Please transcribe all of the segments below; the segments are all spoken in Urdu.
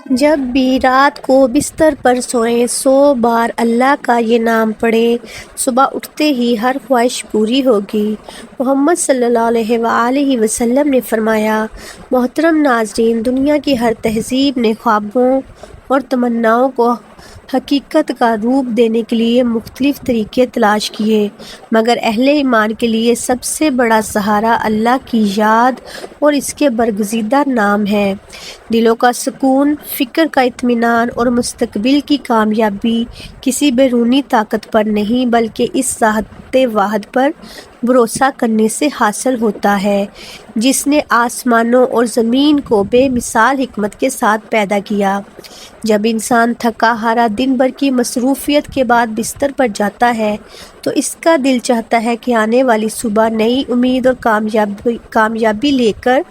جب بھی رات کو بستر پر سوئیں 100 بار اللہ کا یہ نام پڑھیں، صبح اٹھتے ہی ہر خواہش پوری ہوگی۔ محمد صلی اللہ علیہ وآلہ وسلم نے فرمایا، محترم ناظرین، دنیا کی ہر تہذیب نے خوابوں اور تمناؤں کو حقیقت کا روپ دینے کے لیے مختلف طریقے تلاش کیے، مگر اہل ایمان کے لیے سب سے بڑا سہارا اللہ کی یاد اور اس کے برگزیدہ نام ہے۔ دلوں کا سکون، فکر کا اطمینان اور مستقبل کی کامیابی کسی بیرونی طاقت پر نہیں بلکہ اس ذات واحد پر بھروسہ کرنے سے حاصل ہوتا ہے جس نے آسمانوں اور زمین کو بے مثال حکمت کے ساتھ پیدا کیا۔ جب انسان تھکا ہارا دن بھر کی مصروفیت کے بعد بستر پر جاتا ہے تو اس کا دل چاہتا ہے کہ آنے والی صبح نئی امید اور کامیابی لے کر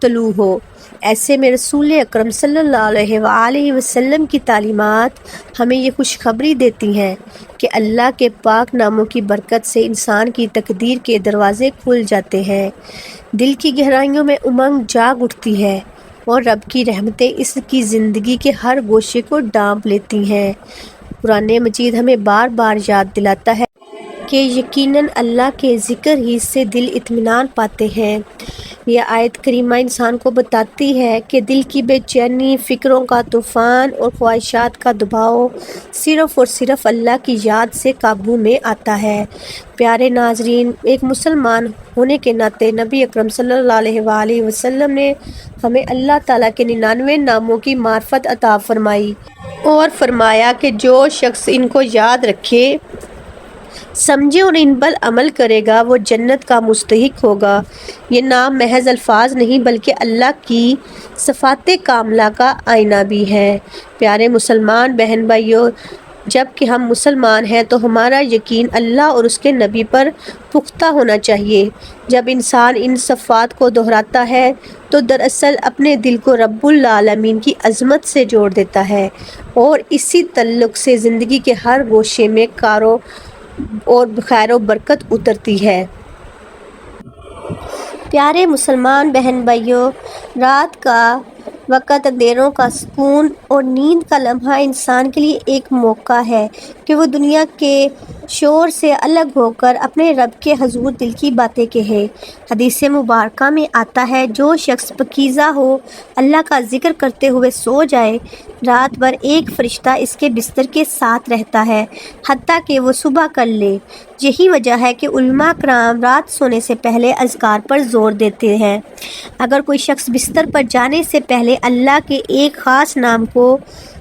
طلوع ہو۔ ایسے میں رسول اکرم صلی اللہ علیہ وآلہ وسلم کی تعلیمات ہمیں یہ خوشخبری دیتی ہیں کہ اللہ کے پاک ناموں کی برکت سے انسان کی تقدیر کے دروازے کھل جاتے ہیں، دل کی گہرائیوں میں امنگ جاگ اٹھتی ہے اور رب کی رحمتیں اس کی زندگی کے ہر گوشے کو ڈانپ لیتی ہیں۔ قرآن مجید ہمیں بار بار یاد دلاتا ہے کہ یقیناً اللہ کے ذکر ہی سے دل اطمینان پاتے ہیں۔ یہ آیت کریمہ انسان کو بتاتی ہے کہ دل کی بے چینی، فکروں کا طوفان اور خواہشات کا دباؤ صرف اور صرف اللہ کی یاد سے قابو میں آتا ہے۔ پیارے ناظرین، ایک مسلمان ہونے کے ناطے نبی اکرم صلی اللہ علیہ وآلہ وسلم نے ہمیں اللہ تعالیٰ کے 99 ناموں کی معرفت عطا فرمائی اور فرمایا کہ جو شخص ان کو یاد رکھے، سمجھے اور ان پر عمل کرے گا وہ جنت کا مستحق ہوگا۔ یہ نام محض الفاظ نہیں بلکہ اللہ کی صفات کاملہ کا آئینہ بھی ہے۔ پیارے مسلمان بہن بھائیوں، جب کہ ہم مسلمان ہیں تو ہمارا یقین اللہ اور اس کے نبی پر پختہ ہونا چاہیے۔ جب انسان ان صفات کو دہراتا ہے تو دراصل اپنے دل کو رب العالمین کی عظمت سے جوڑ دیتا ہے اور اسی تعلق سے زندگی کے ہر گوشے میں خیر و برکت اترتی ہے۔ پیارے مسلمان بہن بھائیوں، رات کا وقت، اندھیروں کا سکون اور نیند کا لمحہ انسان کے لیے ایک موقع ہے کہ وہ دنیا کے شور سے الگ ہو کر اپنے رب کے حضور دل کی باتیں کہے۔ حدیث مبارکہ میں آتا ہے، جو شخص پاکیزہ ہو اللہ کا ذکر کرتے ہوئے سو جائے، رات بھر ایک فرشتہ اس کے بستر کے ساتھ رہتا ہے حتیٰ کہ وہ صبح کر لے۔ یہی وجہ ہے کہ علماء کرام رات سونے سے پہلے اذکار پر زور دیتے ہیں۔ اگر کوئی شخص بستر پر جانے سے پہلے اللہ کے ایک خاص نام کو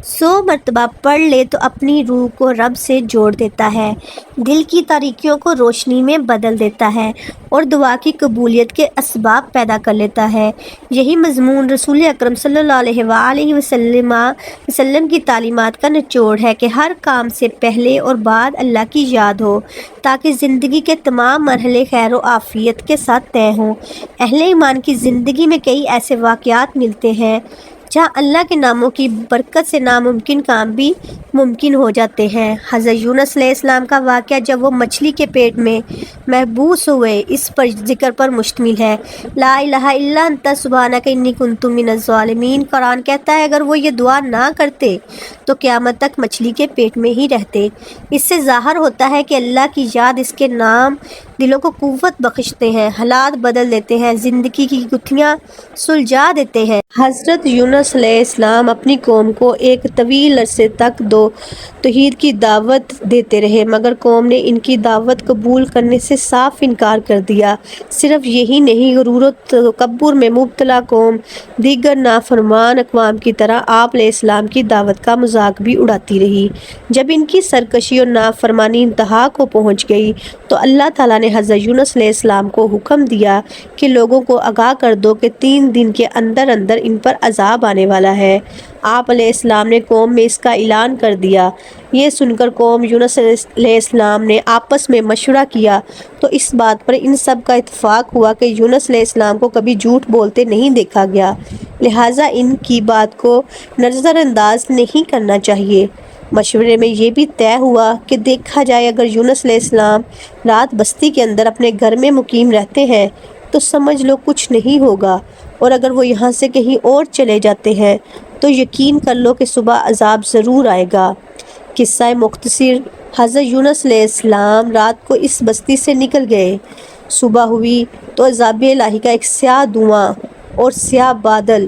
100 مرتبہ پڑھ لے تو اپنی روح کو رب سے جوڑ دیتا ہے، دل کی تاریکیوں کو روشنی میں بدل دیتا ہے اور دعا کی قبولیت کے اسباب پیدا کر لیتا ہے۔ یہی مضمون رسول اکرم صلی اللہ علیہ وآلہ وسلم کی تعلیمات کا نچوڑ ہے کہ ہر کام سے پہلے اور بعد اللہ کی یاد ہو تاکہ زندگی کے تمام مرحلے خیر و عافیت کے ساتھ طے ہوں۔ اہل ایمان کی زندگی میں کئی ایسے واقعات ملتے ہیں جہاں اللہ کے ناموں کی برکت سے ناممکن کام بھی ممکن ہو جاتے ہیں۔ حضرت یونس علیہ السلام کا واقعہ جب وہ مچھلی کے پیٹ میں محبوس ہوئے، اس پر ذکر پر مشتمل ہے۔ لا الہ الا انت سبحانک انی کنت من الظالمین۔ قرآن کہتا ہے اگر وہ یہ دعا نہ کرتے تو قیامت تک مچھلی کے پیٹ میں ہی رہتے۔ اس سے ظاہر ہوتا ہے کہ اللہ کی یاد، اس کے نام دلوں کو قوت بخشتے ہیں، حالات بدل دیتے ہیں، زندگی کی گتھیاں سلجھا دیتے ہیں۔ حضرت یونس علیہ السلام اپنی قوم کو ایک طویل عرصے تک توحید کی دعوت دیتے رہے مگر قوم نے ان کی دعوت قبول کرنے سے صاف انکار کر دیا۔ صرف یہی نہیں، غرور و تکبر میں مبتلا قوم دیگر نافرمان اقوام کی طرح آپ علیہ السلام کی دعوت کا مذاق بھی اڑاتی رہی۔ جب ان کی سرکشی اور نافرمانی انتہا کو پہنچ گئی تو اللہ تعالیٰ نے حضرت یونس علیہ السلام کو حکم دیا کہ لوگوں کو آگاہ کر دو کہ 3 دن کے اندر اندر ان پر عذاب آنے والا ہے۔ آپ علیہ السلام نے قوم میں اس کا اعلان کر دیا۔ یہ سن کر قوم یونس علیہ السلام نے آپس میں مشورہ کیا تو اس بات پر ان سب کا اتفاق ہوا کہ یونس علیہ السلام کو کبھی جھوٹ بولتے نہیں دیکھا گیا، لہٰذا ان کی بات کو نظر انداز نہیں کرنا چاہیے۔ مشورے میں یہ بھی طے ہوا کہ دیکھا جائے اگر یونس علیہ السلام رات بستی کے اندر اپنے گھر میں مقیم رہتے ہیں تو سمجھ لو کچھ نہیں ہوگا، اور اگر وہ یہاں سے کہیں اور چلے جاتے ہیں تو یقین کر لو کہ صبح عذاب ضرور آئے گا۔ قصہ مختصر، حضرت یونس علیہ السلام رات کو اس بستی سے نکل گئے۔ صبح ہوئی تو عذاب الہی کا ایک سیاہ دھواں اور سیاہ بادل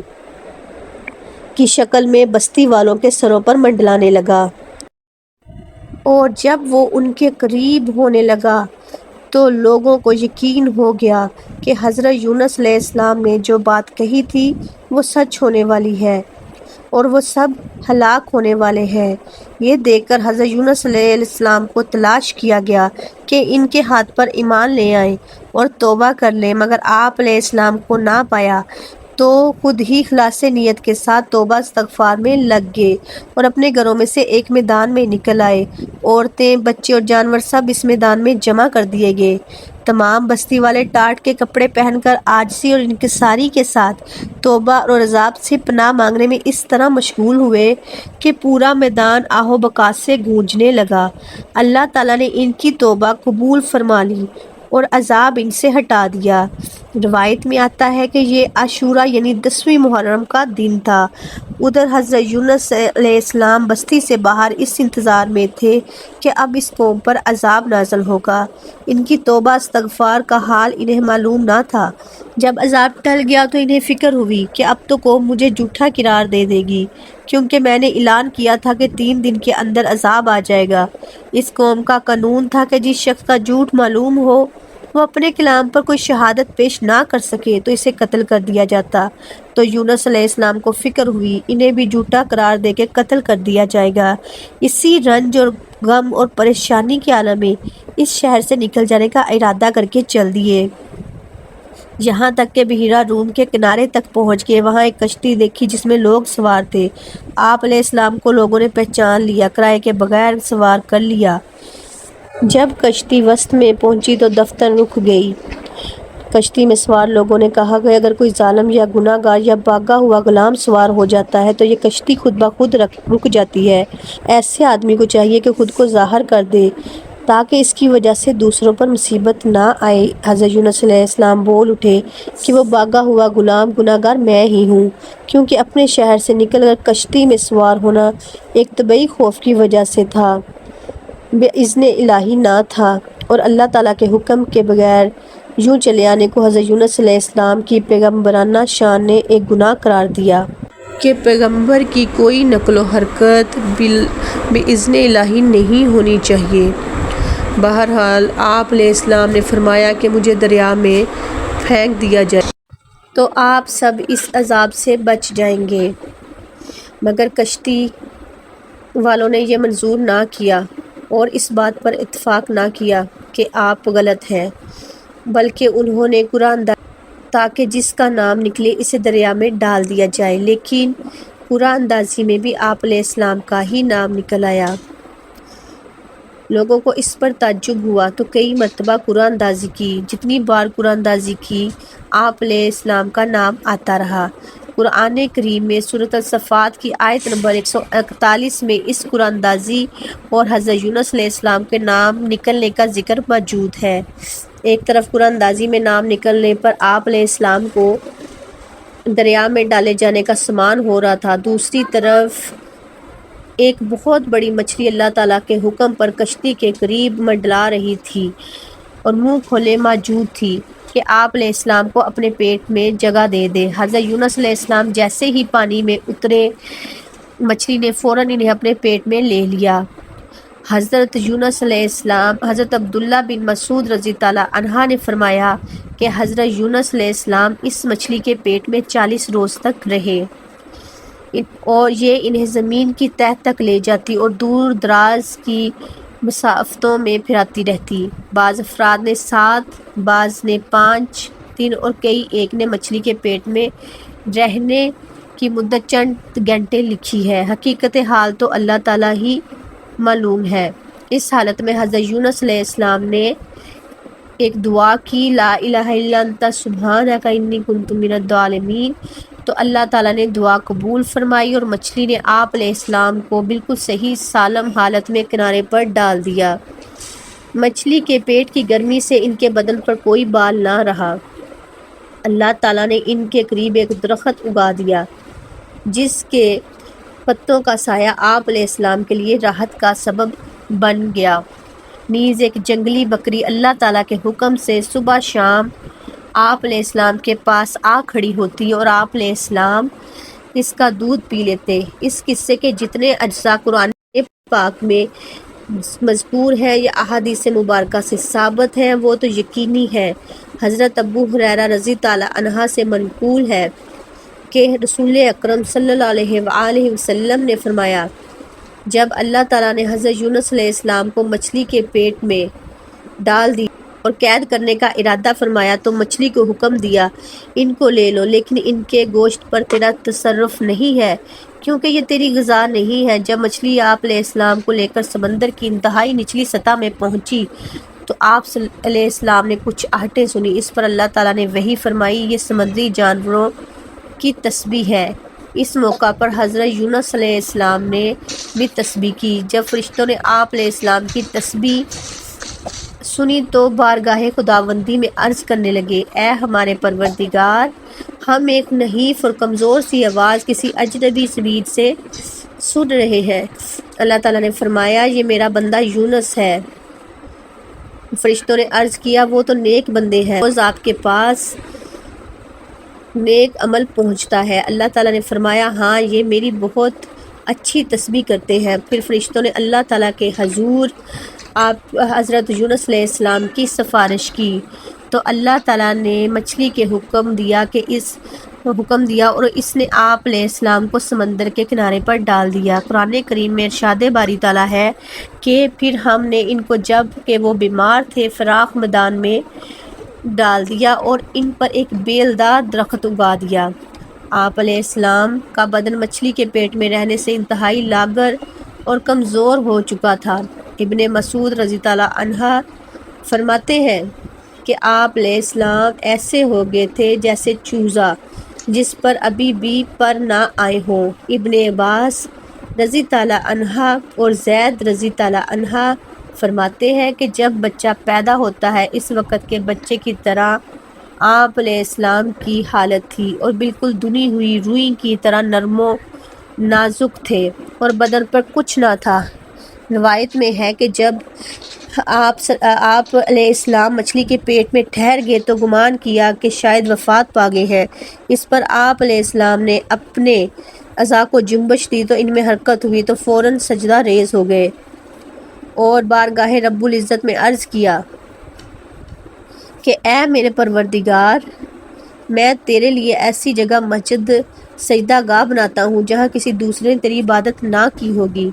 کی شکل میں بستی والوں کے سروں پر منڈلانے لگا، اور جب وہ ان کے قریب ہونے لگا تو لوگوں کو یقین ہو گیا کہ حضرت یونس علیہ السلام نے جو بات کہی تھی وہ سچ ہونے والی ہے اور وہ سب ہلاک ہونے والے ہیں۔ یہ دیکھ کر حضرت یونس علیہ السلام کو تلاش کیا گیا کہ ان کے ہاتھ پر ایمان لے آئیں اور توبہ کر لیں، مگر آپ علیہ السلام کو نہ پایا تو خود ہی خلاص نیت کے ساتھ توبہ استغفار میں لگ گئے اور اپنے گھروں میں سے ایک میدان میں نکل آئے۔ عورتیں، بچے اور جانور سب اس میدان میں جمع کر دیے گئے۔ تمام بستی والے ٹاٹ کے کپڑے پہن کر عاجزی اور انکساری کے ساتھ توبہ اور عذاب سے پناہ مانگنے میں اس طرح مشغول ہوئے کہ پورا میدان آہ و بکا سے گونجنے لگا۔ اللہ تعالیٰ نے ان کی توبہ قبول فرما لی اور عذاب ان سے ہٹا دیا۔ روایت میں آتا ہے کہ یہ عاشورہ یعنی 10ویں محرم کا دن تھا۔ ادھر حضرت یونس علیہ السلام بستی سے باہر اس انتظار میں تھے کہ اب اس قوم پر عذاب نازل ہوگا۔ ان کی توبہ استغفار کا حال انہیں معلوم نہ تھا۔ جب عذاب ٹل گیا تو انہیں فکر ہوئی کہ اب تو قوم مجھے جھوٹا قرار دے دے گی، کیونکہ میں نے اعلان کیا تھا کہ 3 دن کے اندر عذاب آ جائے گا۔ اس قوم کا قانون تھا کہ جس شخص کا جھوٹ معلوم ہو وہ اپنے کلام پر کوئی شہادت پیش نہ کر سکے تو اسے قتل کر دیا جاتا۔ تو یونس علیہ السلام کو فکر ہوئی انہیں بھی جھوٹا قرار دے کے قتل کر دیا جائے گا۔ اسی رنج اور غم اور پریشانی کے عالم میں اس شہر سے نکل جانے کا ارادہ کر کے چل دیے، یہاں تک کہ بحیرہ روم کے کنارے تک پہنچ گئے۔ وہاں ایک کشتی دیکھی جس میں لوگ سوار تھے۔ آپ علیہ السلام کو لوگوں نے پہچان لیا، کرائے کے بغیر سوار کر لیا۔ جب کشتی وسط میں پہنچی تو دفتر رک گئی۔ کشتی میں سوار لوگوں نے کہا کہ اگر کوئی ظالم یا گناہ گار یا بھاگا ہوا غلام سوار ہو جاتا ہے تو یہ کشتی خود بخود رک جاتی ہے۔ ایسے آدمی کو چاہیے کہ خود کو ظاہر کر دے تاکہ اس کی وجہ سے دوسروں پر مصیبت نہ آئے۔ حضرت یونس علیہ السلام بول اٹھے کہ وہ بھاگا ہوا غلام گناہ گار میں ہی ہوں، کیونکہ اپنے شہر سے نکل کر کشتی میں سوار ہونا ایک طبعی خوف کی وجہ سے تھا، بے اذن الہی نہ تھا، اور اللہ تعالیٰ کے حکم کے بغیر یوں چلے آنے کو حضرت یونس علیہ السلام کی پیغمبرانہ شان نے ایک گناہ قرار دیا کہ پیغمبر کی کوئی نقل و حرکت بے اذن الہی نہیں ہونی چاہیے۔ بہرحال آپ علیہ السلام نے فرمایا کہ مجھے دریا میں پھینک دیا جائے تو آپ سب اس عذاب سے بچ جائیں گے، مگر کشتی والوں نے یہ منظور نہ کیا اور اس بات پر اتفاق نہ کیا کہ آپ غلط ہیں، بلکہ انہوں نے قرآن تاکہ جس کا نام نکلے اسے دریا میں ڈال دیا جائے، لیکن قرآن اندازی میں بھی آپ علیہ السلام کا ہی نام نکل آیا۔ لوگوں کو اس پر تعجب ہوا تو کئی مرتبہ قرآن اندازی کی۔ جتنی بار قرآن اندازی کی آپ علیہ السلام کا نام آتا رہا۔ قرآن کریم میں سورۃ الصفات کی آیت نمبر 141 میں اس قرآن اندازی اور حضرت یونس علیہ السلام کے نام نکلنے کا ذکر موجود ہے۔ ایک طرف قرآن اندازی میں نام نکلنے پر آپ علیہ السلام کو دریا میں ڈالے جانے کا سامان ہو رہا تھا، دوسری طرف ایک بہت بڑی مچھلی اللہ تعالیٰ کے حکم پر کشتی کے قریب منڈلا رہی تھی اور منہ کھولے موجود تھی کہ آپ علیہ السلام کو اپنے پیٹ میں جگہ دے دے۔ حضرت یونس علیہ السلام جیسے ہی پانی میں اترے مچھلی نے فوراً انہیں اپنے پیٹ میں لے لیا۔ حضرت یونس علیہ السلام حضرت عبداللہ بن مسعود رضی اللہ عنہ نے فرمایا کہ حضرت یونس علیہ السلام اس مچھلی کے پیٹ میں 40 روز تک رہے اور یہ انہیں زمین کی تہہ تک لے جاتی اور دور دراز کی مسافتوں میں پھراتی رہتی۔ بعض افراد نے 7، بعض نے 5 دن اور کئی ایک نے مچھلی کے پیٹ میں رہنے کی مدت چند گھنٹے لکھی ہے۔ حقیقت حال تو اللہ تعالیٰ ہی معلوم ہے۔ اس حالت میں حضرت یونس علیہ السلام نے ایک دعا کی، لا الہ الا انت سبحانک انی کنت من الظالمین، تو اللہ تعالیٰ نے دعا قبول فرمائی اور مچھلی نے آپ علیہ السلام کو بالکل صحیح سالم حالت میں کنارے پر ڈال دیا۔ مچھلی کے پیٹ کی گرمی سے ان کے بدن پر کوئی بال نہ رہا۔ اللہ تعالیٰ نے ان کے قریب ایک درخت اگا دیا جس کے پتوں کا سایہ آپ علیہ السلام کے لیے راحت کا سبب بن گیا۔ نیز ایک جنگلی بکری اللہ تعالیٰ کے حکم سے صبح شام آپ علیہ السلام کے پاس آ کھڑی ہوتی اور آپ علیہ السلام اس کا دودھ پی لیتے۔ اس قصے کے جتنے اجزاء قرآن پاک میں مذکور ہے یا احادیث مبارکہ سے ثابت ہے وہ تو یقینی ہے۔ حضرت ابو ہریرہ رضی اللہ عنہ سے منقول ہے کہ رسول اکرم صلی اللہ علیہ وآلہ وسلم نے فرمایا، جب اللہ تعالیٰ نے حضرت یونس علیہ السلام کو مچھلی کے پیٹ میں ڈال دی اور قید کرنے کا ارادہ فرمایا تو مچھلی کو حکم دیا، ان کو لے لو لیکن ان کے گوشت پر تیرا تصرف نہیں ہے کیونکہ یہ تیری غذا نہیں ہے۔ جب مچھلی آپ علیہ السلام کو لے کر سمندر کی انتہائی نچلی سطح میں پہنچی تو آپ علیہ السلام نے کچھ آہٹیں سنی۔ اس پر اللہ تعالیٰ نے وحی فرمائی، یہ سمندری جانوروں کی تسبیح ہے۔ اس موقع پر حضرت یونس علیہ السلام نے بھی تسبیح کی۔ جب فرشتوں نے آپ علیہ السلام کی تسبیح سنی تو بارگاہ خداوندی میں عرض کرنے لگے، اے ہمارے پروردگار، ہم ایک نحیف اور کمزور سی آواز کسی اجنبی زمین سے سن رہے ہیں۔ اللہ تعالیٰ نے فرمایا، یہ میرا بندہ یونس ہے۔ فرشتوں نے عرض کیا، وہ تو نیک بندے ہیں، روز آپ کے پاس نیک عمل پہنچتا ہے۔ اللہ تعالیٰ نے فرمایا، ہاں یہ میری بہت اچھی تسبیح کرتے ہیں۔ پھر فرشتوں نے اللہ تعالیٰ کے حضور آپ حضرت یونس علیہ السلام کی سفارش کی تو اللہ تعالیٰ نے مچھلی کے حکم دیا اور اس نے آپ علیہ السلام کو سمندر کے کنارے پر ڈال دیا۔ قرآن کریم میں ارشاد باری تعالیٰ ہے کہ پھر ہم نے ان کو جب کہ وہ بیمار تھے فراخ میدان میں ڈال دیا اور ان پر ایک بیلدار درخت اگا دیا۔ آپ علیہ السلام کا بدن مچھلی کے پیٹ میں رہنے سے انتہائی لاغر اور کمزور ہو چکا تھا۔ ابن مسعود رضی اللہ عنہ فرماتے ہیں کہ آپ علیہ السلام ایسے ہو گئے تھے جیسے چوزا جس پر ابھی بھی پر نہ آئے ہوں۔ ابن عباس رضی اللہ عنہ اور زید رضی اللہ عنہ فرماتے ہیں کہ جب بچہ پیدا ہوتا ہے اس وقت کے بچے کی طرح آپ علیہ السلام کی حالت تھی اور بالکل دھنی ہوئی روئی کی طرح نرم و نازک تھے اور بدن پر کچھ نہ تھا۔ روایت میں ہے کہ جب آپ علیہ السلام مچھلی کے پیٹ میں ٹھہر گئے تو گمان کیا کہ شاید وفات پا گئے ہیں۔ اس پر آپ علیہ السلام نے اپنے اعضاء کو جنبش دی تو ان میں حرکت ہوئی تو فوراً سجدہ ریز ہو گئے اور بارگاہ رب العزت میں عرض کیا کہ اے میرے پروردگار، میں تیرے لیے ایسی جگہ مسجد سجدہ گاہ بناتا ہوں جہاں کسی دوسرے نے تیری عبادت نہ کی ہوگی۔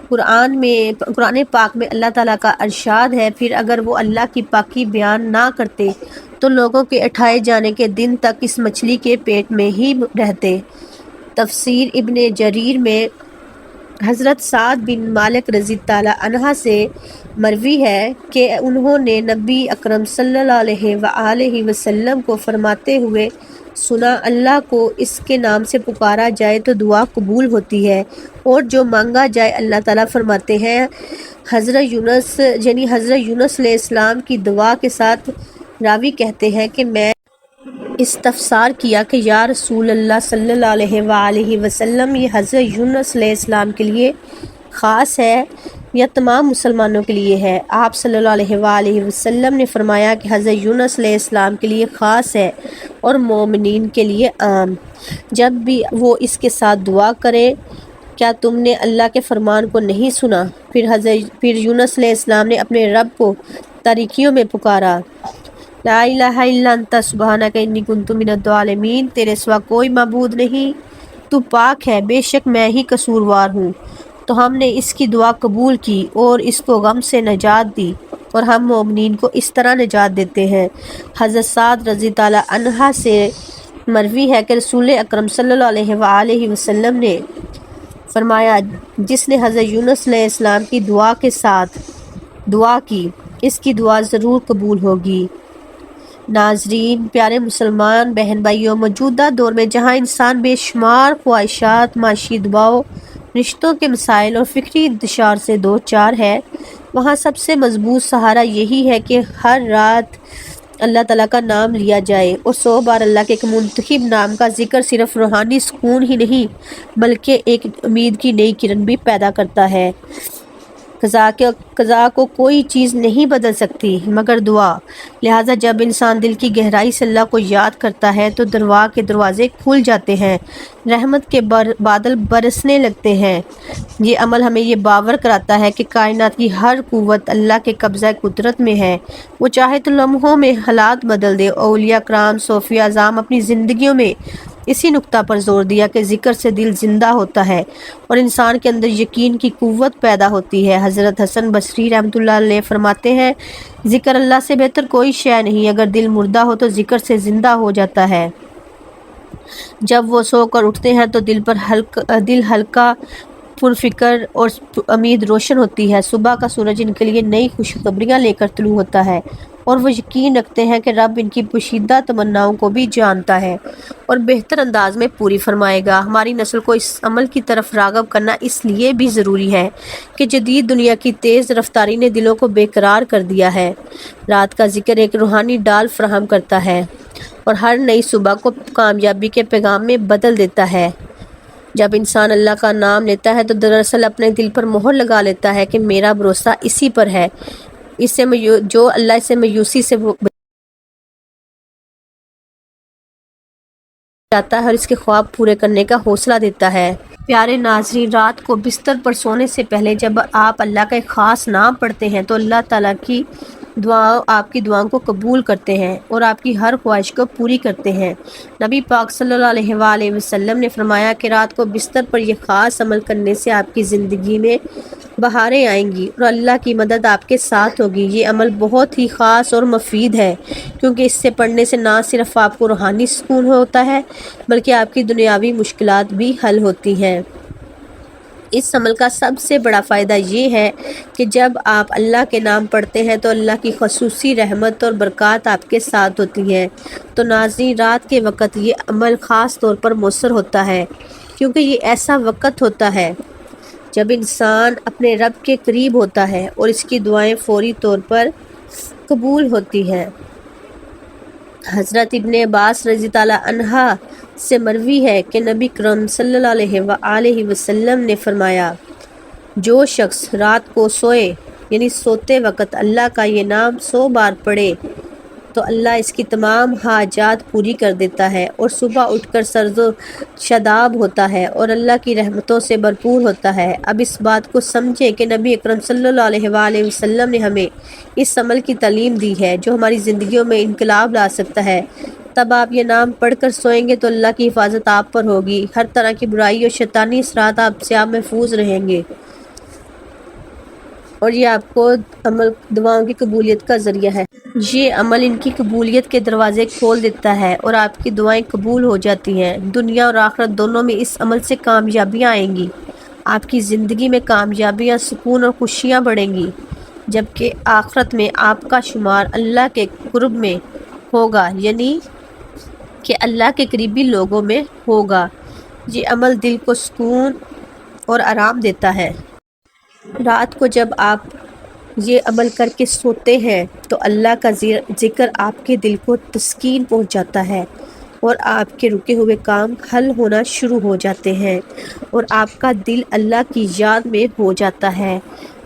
قرآن پاک میں اللہ تعالیٰ کا ارشاد ہے، پھر اگر وہ اللہ کی پاکی بیان نہ کرتے تو لوگوں کے اٹھائے جانے کے دن تک اس مچھلی کے پیٹ میں ہی رہتے۔ تفسیر ابن جریر میں حضرت سعد بن مالک رضی اللہ عنہ سے مروی ہے کہ انہوں نے نبی اکرم صلی اللہ علیہ وآلہ وسلم کو فرماتے ہوئے سنا، اللہ کو اس کے نام سے پکارا جائے تو دعا قبول ہوتی ہے اور جو مانگا جائے اللہ تعالیٰ فرماتے ہیں۔ حضرت یونس علیہ السلام کی دعا کے ساتھ راوی کہتے ہیں کہ میں استفسار کیا کہ یا رسول اللہ صلی اللہ علیہ وآلہ وسلم، یہ حضرت یونس علیہ السلام کے لیے خاص ہے یا تمام مسلمانوں کے لیے ہے؟ آپ صلی اللہ علیہ وآلہ وسلم نے فرمایا کہ حضرت یونس علیہ السلام کے لیے خاص ہے اور مومنین کے لیے عام۔ جب بھی وہ اس کے ساتھ دعا کرے، کیا تم نے اللہ کے فرمان کو نہیں سنا؟ پھر یونس علیہ السلام نے اپنے رب کو تاریکیوں میں پکارا، لا الہ الا انت سبحانک انی کنت من الظالمین، تیرے سوا کوئی معبود نہیں، تو پاک ہے، بے شک میں ہی قصوروار ہوں۔ تو ہم نے اس کی دعا قبول کی اور اس کو غم سے نجات دی اور ہم مومنین کو اس طرح نجات دیتے ہیں۔ حضرت سعد رضی اللہ عنہ سے مروی ہے کہ رسول اکرم صلی اللہ علیہ وآلہ وسلم نے فرمایا، جس نے حضرت یونس علیہ السلام کی دعا کے ساتھ دعا کی اس کی دعا ضرور قبول ہوگی۔ ناظرین، پیارے مسلمان بہن بھائیوں، موجودہ دور میں جہاں انسان بے شمار خواہشات، معاشی دباؤ، رشتوں کے مسائل اور فکری انتشار سے دو چار ہے، وہاں سب سے مضبوط سہارا یہی ہے کہ ہر رات اللہ تعالیٰ کا نام لیا جائے اور 100 بار اللہ کے ایک منتخب نام کا ذکر صرف روحانی سکون ہی نہیں بلکہ ایک امید کی نئی کرن بھی پیدا کرتا ہے۔ قضا کو کوئی چیز نہیں بدل سکتی مگر دعا، لہٰذا جب انسان دل کی گہرائی سے اللہ کو یاد کرتا ہے تو دروا کے دروازے کھل جاتے ہیں، رحمت کے بادل برسنے لگتے ہیں۔ یہ عمل ہمیں یہ باور کراتا ہے کہ کائنات کی ہر قوت اللہ کے قبضہ قدرت میں ہے، وہ چاہے تو لمحوں میں حالات بدل دے۔ اولیاء کرام، صوفیاء اعظام اپنی زندگیوں میں اسی نقطہ پر زور دیا کہ ذکر سے دل زندہ ہوتا ہے اور انسان کے اندر یقین کی قوت پیدا ہوتی ہے۔ حضرت حسن بصری رحمۃ اللہ علیہ فرماتے ہیں، ذکر اللہ سے بہتر کوئی شے نہیں، اگر دل مردہ ہو تو ذکر سے زندہ ہو جاتا ہے۔ جب وہ سو کر اٹھتے ہیں تو دل ہلکا، پرفکر اور امید روشن ہوتی ہے۔ صبح کا سورج ان کے لیے نئی خوشخبریاں لے کر طلوع ہوتا ہے اور وہ یقین رکھتے ہیں کہ رب ان کی پوشیدہ تمناؤں کو بھی جانتا ہے اور بہتر انداز میں پوری فرمائے گا۔ ہماری نسل کو اس عمل کی طرف راغب کرنا اس لیے بھی ضروری ہے کہ جدید دنیا کی تیز رفتاری نے دلوں کو بے قرار کر دیا ہے۔ رات کا ذکر ایک روحانی ڈال فراہم کرتا ہے اور ہر نئی صبح کو کامیابی کے پیغام میں بدل دیتا ہے۔ جب انسان اللہ کا نام لیتا ہے تو دراصل اپنے دل پر مہر لگا لیتا ہے کہ میرا بھروسہ اسی پر ہے، جو اللہ سے مایوسی سے جاتا ہے اور اس کے خواب پورے کرنے کا حوصلہ دیتا ہے۔ پیارے ناظرین، رات کو بستر پر سونے سے پہلے جب آپ اللہ کا ایک خاص نام پڑھتے ہیں تو اللہ تعالیٰ کی آپ کی دعاؤں کو قبول کرتے ہیں اور آپ کی ہر خواہش کو پوری کرتے ہیں۔ نبی پاک صلی اللہ علیہ وآلہ وسلم نے فرمایا کہ رات کو بستر پر یہ خاص عمل کرنے سے آپ کی زندگی میں بہاریں آئیں گی اور اللہ کی مدد آپ کے ساتھ ہوگی۔ یہ عمل بہت ہی خاص اور مفید ہے کیونکہ اس سے پڑھنے سے نہ صرف آپ کو روحانی سکون ہوتا ہے بلکہ آپ کی دنیاوی مشکلات بھی حل ہوتی ہیں۔ اس عمل کا سب سے بڑا فائدہ یہ ہے کہ جب آپ اللہ کے نام پڑھتے ہیں تو اللہ کی خصوصی رحمت اور برکات آپ کے ساتھ ہوتی ہیں۔ تو ناظرین، رات کے وقت یہ عمل خاص طور پر مؤثر ہوتا ہے کیونکہ یہ ایسا وقت ہوتا ہے جب انسان اپنے رب کے قریب ہوتا ہے اور اس کی دعائیں فوری طور پر قبول ہوتی ہیں۔ حضرت ابن عباس رضی اللہ عنہ سے مروی ہے کہ نبی کرم صلی اللہ علیہ وآلہ وسلم نے فرمایا، جو شخص رات کو سوئے یعنی سوتے وقت اللہ کا یہ نام 100 بار پڑھے تو اللہ اس کی تمام حاجات پوری کر دیتا ہے اور صبح اٹھ کر سرد و شاداب ہوتا ہے اور اللہ کی رحمتوں سے بھرپور ہوتا ہے۔ اب اس بات کو سمجھیں کہ نبی اکرم صلی اللہ علیہ وآلہ وسلم نے ہمیں اس عمل کی تعلیم دی ہے جو ہماری زندگیوں میں انقلاب لا سکتا ہے۔ تب آپ یہ نام پڑھ کر سوئیں گے تو اللہ کی حفاظت آپ پر ہوگی، ہر طرح کی برائی اور شیطانی اثرات آپ سے محفوظ رہیں گے اور یہ آپ کو عمل دعاؤں کی قبولیت کا ذریعہ ہے۔ یہ عمل ان کی قبولیت کے دروازے کھول دیتا ہے اور آپ کی دعائیں قبول ہو جاتی ہیں۔ دنیا اور آخرت دونوں میں اس عمل سے کامیابیاں آئیں گی۔ آپ کی زندگی میں کامیابیاں، سکون اور خوشیاں بڑھیں گی، جبکہ آخرت میں آپ کا شمار اللہ کے قرب میں ہوگا، یعنی کہ اللہ کے قریبی لوگوں میں ہوگا۔ یہ عمل دل کو سکون اور آرام دیتا ہے۔ رات کو جب آپ یہ عمل کر کے سوتے ہیں تو اللہ کا ذکر آپ کے دل کو تسکین پہنچاتا ہے اور آپ کے رکے ہوئے کام حل ہونا شروع ہو جاتے ہیں اور آپ کا دل اللہ کی یاد میں ہو جاتا ہے۔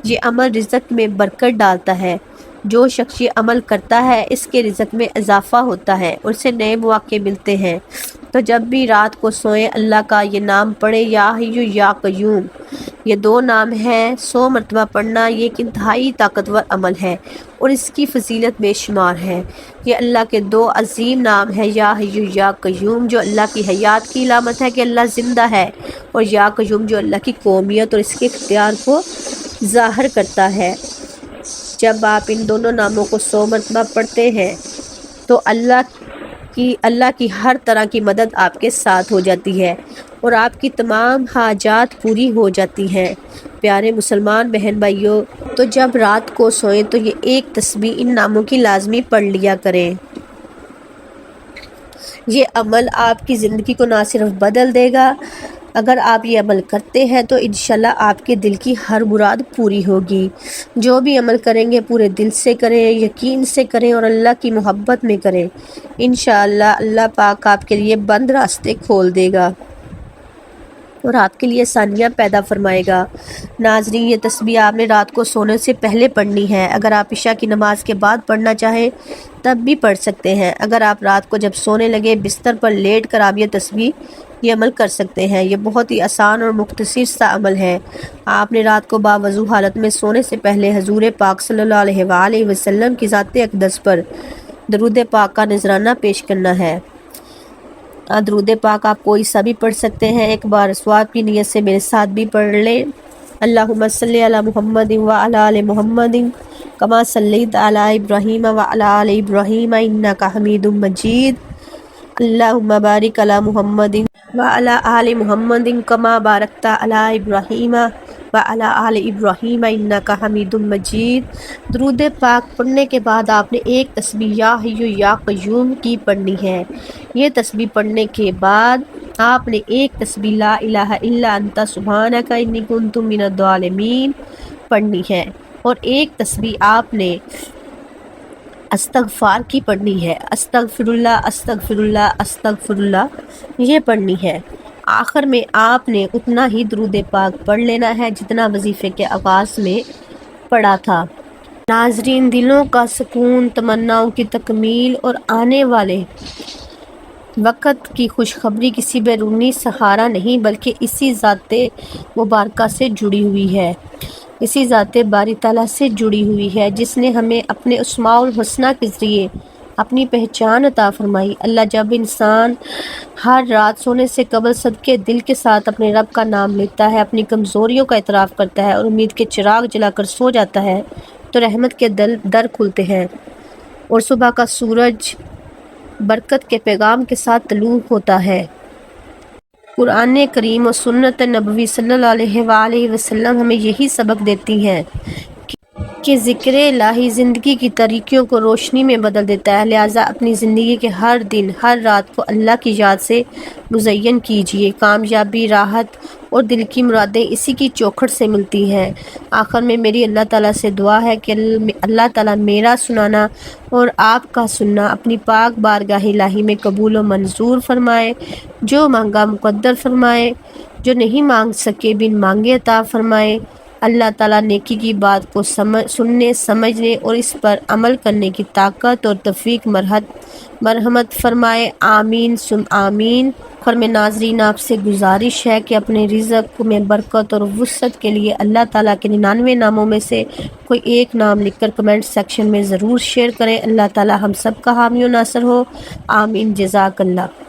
یہ عمل رزق میں برکت ڈالتا ہے۔ جو شخص یہ عمل کرتا ہے اس کے رزق میں اضافہ ہوتا ہے اور اسے نئے مواقع ملتے ہیں۔ تو جب بھی رات کو سوئیں اللہ کا یہ نام پڑھیں، یا حی یا قیوم۔ یہ 2 نام ہیں، 100 مرتبہ پڑھنا یہ ایک انتہائی طاقتور عمل ہے اور اس کی فضیلت بے شمار ہے۔ یہ اللہ کے 2 عظیم نام ہیں، یا حی یا قیوم جو اللہ کی حیات کی علامت ہے کہ اللہ زندہ ہے، اور یا قیوم جو اللہ کی قومیت اور اس کے اختیار کو ظاہر کرتا ہے۔ جب آپ ان دونوں ناموں کو 100 مرتبہ پڑھتے ہیں تو اللہ کی ہر طرح کی مدد آپ کے ساتھ ہو جاتی ہے اور آپ کی تمام حاجات پوری ہو جاتی ہیں۔ پیارے مسلمان بہن بھائیوں، تو جب رات کو سوئیں تو یہ ایک تسبیح ان ناموں کی لازمی پڑھ لیا کریں۔ یہ عمل آپ کی زندگی کو نہ صرف بدل دے گا اگر آپ یہ عمل کرتے ہیں تو انشاءاللہ آپ کے دل کی ہر مراد پوری ہوگی۔ جو بھی عمل کریں گے پورے دل سے کریں، یقین سے کریں اور اللہ کی محبت میں کریں، انشاءاللہ اللہ پاک آپ کے لیے بند راستے کھول دے گا اور آپ کے لیے آسانیاں پیدا فرمائے گا۔ ناظرین، یہ تسبیح آپ نے رات کو سونے سے پہلے پڑھنی ہے۔ اگر آپ عشاء کی نماز کے بعد پڑھنا چاہیں تب بھی پڑھ سکتے ہیں۔ اگر آپ رات کو جب سونے لگے بستر پر لیٹ کر آپ یہ عمل کر سکتے ہیں۔ یہ بہت ہی آسان اور مختصر سا عمل ہے۔ آپ نے رات کو باوضو حالت میں سونے سے پہلے حضور پاک صلی اللہ علیہ وآلہ وسلم کی ذات اقدس پر درود پاک کا نذرانہ پیش کرنا ہے۔ درود پاک آپ کوئی سا بھی پڑھ سکتے ہیں۔ ایک بار ثواب کی نیت سے میرے ساتھ بھی پڑھ لیں۔ اللہم صلی علی محمد وعلی آل محمد کما صلیت علی ابراہیم وعلی آل ابراہیم انک حمید مجید۔ اللہم بارک علی محمد وعلی آل محمد کما بارکت علی ابراہیم وعلی آل ابراہیم انک حمید مجید۔ درود پاک پڑھنے کے بعد آپ نے ایک تسبیح یا حی یا قیوم کی پڑھنی ہے۔ یہ تسبیح پڑھنے کے بعد آپ نے ایک تسبیح لا الہ الا انت سبحانک انی کنت من الظالمین پڑھنی ہے اور ایک تسبیح آپ نے استغفار کی پڑھنی ہے۔ استغفر اللہ استغفر اللہ استغفر اللہ یہ پڑھنی ہے۔ آخر میں آپ نے اتنا ہی درود پاک پڑھ لینا ہے جتنا وظیفے کے آغاز میں پڑھا تھا۔ ناظرین، دلوں کا سکون، تمناؤں کی تکمیل اور آنے والے وقت کی خوشخبری کسی بیرونی سہارا نہیں بلکہ اسی ذات مبارکہ سے جڑی ہوئی ہے، اسی ذات باری تعالیٰ سے جڑی ہوئی ہے جس نے ہمیں اپنے اسماء الحسنیٰ کے ذریعے اپنی پہچان عطا فرمائی۔ اللہ جب انسان ہر رات سونے سے قبل صدقے دل کے ساتھ اپنے رب کا نام لیتا ہے، اپنی کمزوریوں کا اعتراف کرتا ہے اور امید کے چراغ جلا کر سو جاتا ہے تو رحمت کے در کھلتے ہیں اور صبح کا سورج برکت کے پیغام کے ساتھ طلوع ہوتا ہے۔ قرآن کریم اور سنت نبوی صلی اللہ علیہ وآلہ وسلم ہمیں یہی سبق دیتی ہیں کہ ذکر الہی زندگی کی تاریکیوں کو روشنی میں بدل دیتا ہے، لہٰذا اپنی زندگی کے ہر دن ہر رات کو اللہ کی یاد سے مزین کیجیے۔ کامیابی، راحت اور دل کی مرادیں اسی کی چوکھٹ سے ملتی ہیں۔ آخر میں میری اللہ تعالیٰ سے دعا ہے کہ اللہ تعالیٰ میرا سنانا اور آپ کا سننا اپنی پاک بارگاہ الہی میں قبول و منظور فرمائے، جو مانگا مقدر فرمائے، جو نہیں مانگ سکے بن مانگے عطا فرمائے۔ اللہ تعالیٰ نیکی کی بات کو سننے، سمجھنے اور اس پر عمل کرنے کی طاقت اور توفیق مرحمت فرمائے، آمین سم آمین۔ آخر میں ناظرین آپ سے گزارش ہے کہ اپنے رزق میں برکت اور وسعت کے لیے اللہ تعالیٰ کے 99 ناموں میں سے کوئی ایک نام لکھ کر کمنٹ سیکشن میں ضرور شیئر کریں۔ اللہ تعالیٰ ہم سب کا حامی و ناصر ہو، آمین، جزاک اللہ۔